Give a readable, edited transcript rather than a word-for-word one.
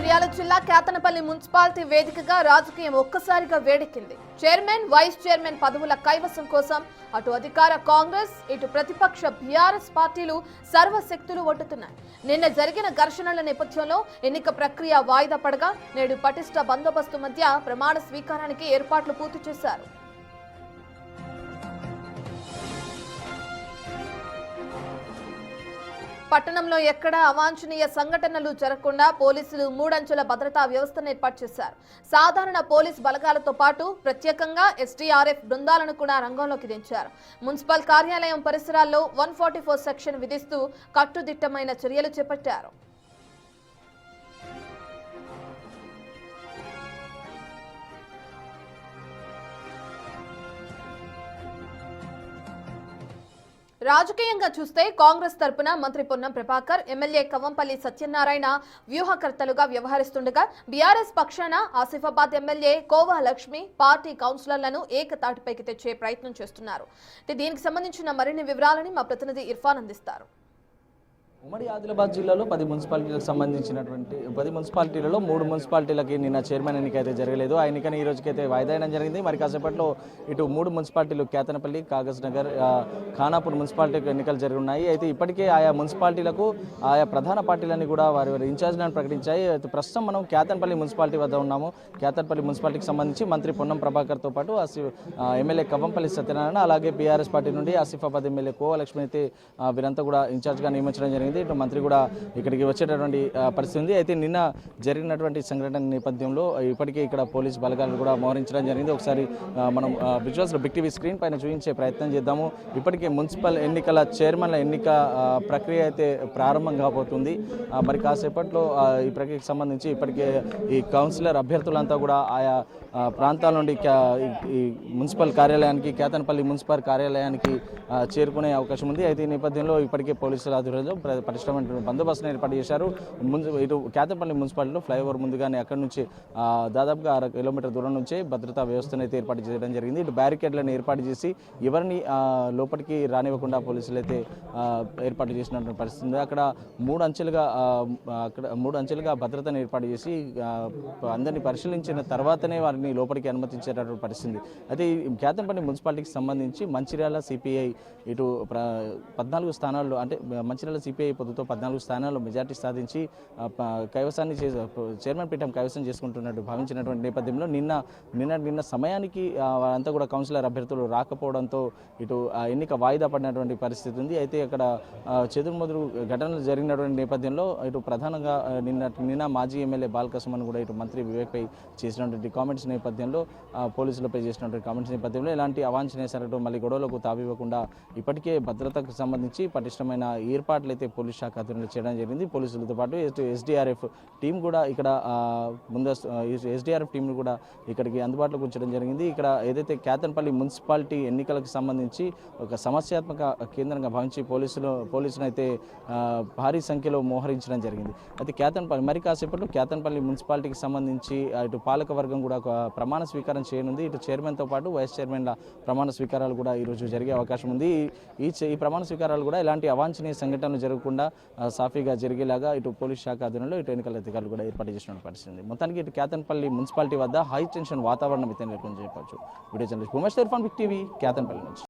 మంచిర్యాల జిల్లా కేతనపల్లి మున్సిపాలిటీ వేదికగా రాజకీయం ఒక్కసారిగా వేడెక్కింది. చైర్మన్, వైస్ చైర్మన్ పదవుల కైవసం కోసం అటు అధికార కాంగ్రెస్, ఇటు ప్రతిపక్ష బీఆర్ఎస్ పార్టీలు సర్వశక్తులు ఒడ్డుతున్నాయి. నిన్న జరిగిన ఘర్షణల నేపథ్యంలో ఎన్నిక ప్రక్రియ వాయిదా పడగా నేడు పటిష్ట బందోబస్తు మధ్య ప్రమాణ స్వీకారానికి ఏర్పాట్లు పూర్తి చేశారు. పట్టణంలో ఎక్కడా అవాంఛనీయ సంఘటనలు జరగకుండా పోలీసులు మూడంచెల భద్రతా వ్యవస్థను ఏర్పాటు చేశారు. సాధారణ పోలీస్ బలగాలతో పాటు ప్రత్యేకంగా ఎస్డీఆర్ఎఫ్ బృందాలను కూడా రంగంలోకి దించారు. మున్సిపల్ కార్యాలయం పరిసరాల్లో 144 సెక్షన్ విధిస్తూ కట్టుదిట్టమైన చర్యలు చేపట్టారు. రాజకీయంగా చూస్తే కాంగ్రెస్ తరపున మంత్రి పొన్నం ప్రభాకర్, ఎమ్మెల్యే కవంపల్లి సత్యనారాయణ వ్యూహకర్తలుగా వ్యవహరిస్తుండగా బీఆర్ఎస్ పక్షాన ఆసిఫాబాద్ ఎమ్మెల్యే కోవా లక్ష్మి పార్టీ కౌన్సిలర్లను ఏకతాటిపైకి తెచ్చే ప్రయత్నం చేస్తున్నారు. దీనికి సంబంధించిన మరిన్ని వివరాలని మా ప్రతినిధి ఇర్ఫాన్ అందిస్తారు. ఉమ్మడి ఆదిలాబాద్ జిల్లాలో 10 మున్సిపాలిటీలకు సంబంధించినటువంటి 10 మున్సిపాలిటీలలో 3 మున్సిపాలిటీలకి నిన్న చైర్మన్ ఎన్నిక అయితే జరగలేదు. ఆ ఎన్నికని ఈ రోజుకైతే వాయిదా వేయడం జరిగింది. మరి కాసేపట్లో ఇటు 3 మున్సిపాలిటీలు కేతనపల్లి, కాగజ్ నగర్, ఖానాపూర్ మున్సిపాలిటీకి ఎన్నికలు జరిగి ఉన్నాయి. అయితే ఇప్పటికే ఆయా మున్సిపాలిటీలకు ఆయా ప్రధాన పార్టీలన్నీ కూడా వారి ఇన్ఛార్జ్లను ప్రకటించాయి. అయితే ప్రస్తుతం మనం కేతనపల్లి మున్సిపాలిటీ వద్ద ఉన్నాము. కేతనపల్లి మున్సిపాలిటీకి సంబంధించి మంత్రి పొన్నం ప్రభాకర్తో పాటు ఎమ్మెల్యే కవంపల్లి సత్యనారాయణ, అలాగే బీఆర్ఎస్ పార్టీ నుండి ఆసిఫాబాద్ ఎమ్మెల్యే కోవా లక్ష్మి అయితే వీరంతా కూడా ఇన్ఛార్జ్గా నియమించడం జరిగింది. ఇటు మంత్రి కూడా ఇక్కడికి వచ్చేటటువంటి పరిస్థితి ఉంది. అయితే నిన్న జరిగినటువంటి సంఘటన నేపథ్యంలో ఇప్పటికే ఇక్కడ పోలీస్ బలగాలు కూడా మోహరించడం జరిగింది. ఒకసారి మనం విజువల్స్లో బిగ్ టీవీ స్క్రీన్ పైన చూపించే ప్రయత్నం చేద్దాము. ఇప్పటికే మున్సిపల్ ఎన్నికల చైర్మన్ల ఎన్నిక ప్రక్రియ అయితే ప్రారంభం కాబోతుంది. మరి కాసేపట్లో ఈ ప్రక్రియకు సంబంధించి ఇప్పటికే ఈ కౌన్సిలర్ అభ్యర్థులంతా కూడా ఆయా ప్రాంతాల నుండి ఈ మున్సిపల్ కార్యాలయానికి, కేతనపల్లి మున్సిపల్ కార్యాలయానికి చేరుకునే అవకాశం ఉంది. అయితే ఈ నేపథ్యంలో ఇప్పటికే పోలీసుల ఆధ్వర్యంలో పటిష్టమైన బందోబస్తును ఏర్పాటు చేశారు. ఇటు కేతనపల్లి మున్సిపాలిటీలో ఫ్లైఓవర్ ముందుగానే అక్కడి నుంచి దాదాపుగా 6 కిలోమీటర్ దూరం నుంచే భద్రతా వ్యవస్థను అయితే ఏర్పాటు చేయడం జరిగింది. ఇటు బ్యారికేడ్లను ఏర్పాటు చేసి ఎవరిని లోపలికి రానివ్వకుండా పోలీసులు అయితే ఏర్పాటు చేసినటువంటి పరిస్థితి ఉంది. అక్కడ 3 అంచెలుగా భద్రతను ఏర్పాటు చేసి అందరినీ పరిశీలించిన తర్వాతనే వారిని లోపలికి అనుమతించేటటువంటి పరిస్థితి. అయితే ఈ కేతనపల్లి మున్సిపాలిటీకి సంబంధించి మంచిర్యాల సిపిఐ ఇటు 14 స్థానాల్లో, అంటే మంచిర్యాల సిపిఐ పొద్దుతో 14 స్థానాల్లో మెజార్టీ సాధించి కైవసాన్ని చైర్మన్ పీఠం కైవసం చేసుకుంటున్నట్టు భావించినటువంటి నేపథ్యంలో నిన్న సమయానికి వారంతా కూడా కౌన్సిలర్ అభ్యర్థులు రాకపోవడంతో ఇటు ఎన్నిక వాయిదా పడినటువంటి పరిస్థితి ఉంది. అయితే అక్కడ చెదురుమదురు ఘటనలు జరిగినటువంటి నేపథ్యంలో ఇటు ప్రధానంగా నిన్న మాజీ ఎమ్మెల్యే బాలకృష్ణన్ కూడా ఇటు మంత్రి వివేక్పై చేసినటువంటి కామెంట్స్ నేపథ్యంలో, పోలీసులపై చేసినటువంటి కామెంట్స్ నేపథ్యంలో ఎలాంటి అవాంఛనీయ సంఘటనలు మళ్ళీ గొడవలకు తావివ్వకుండా ఇప్పటికే భద్రతకు సంబంధించి పటిష్టమైన ఏర్పాట్లు అయితే పోలీస్ శాఖ ఆధ్వర్యంలో చేయడం జరిగింది. పోలీసులతో పాటు ఎస్డీఆర్ఎఫ్ టీం కూడా ఇక్కడ ఎస్డీఆర్ఎఫ్ టీంను కూడా ఇక్కడికి అందుబాటులోకి ఉంచడం జరిగింది. ఇక్కడ ఏదైతే కేతనపల్లి మున్సిపాలిటీ ఎన్నికలకు సంబంధించి ఒక సమస్యాత్మక కేంద్రంగా భావించి పోలీసులు అయితే భారీ సంఖ్యలో మోహరించడం జరిగింది. అయితే మరి కాసేపట్లో కేతనపల్లి మున్సిపాలిటీకి సంబంధించి ఇటు పాలక వర్గం కూడా ప్రమాణ స్వీకారం చేయనుంది. ఇటు చైర్మన్తో పాటు వైస్ చైర్మన్ల ప్రమాణ స్వీకారాలు కూడా ఈరోజు జరిగే అవకాశం ఉంది. ఈ ప్రమాణ స్వీకారాలు కూడా ఎలాంటి అవాంఛనీయ సంఘటనలు జరగకుండా సాఫీగా జరిగేలాగా ఇటు పోలీస్ శాఖ ఆధ్వర్యంలో ఇటు ఎన్నికల అధికారులు కూడా ఏర్పాటు చేసిన పరిస్థితి. మొత్తానికి ఇటు కేతనపల్లి మున్సిపాలిటీ వద్ద హై టెన్షన్ వాతావరణం అయితే నెలకొని చెప్పవచ్చు. Video journalist Bhumesh Irfan, big TV, Kethanapalli నుంచి.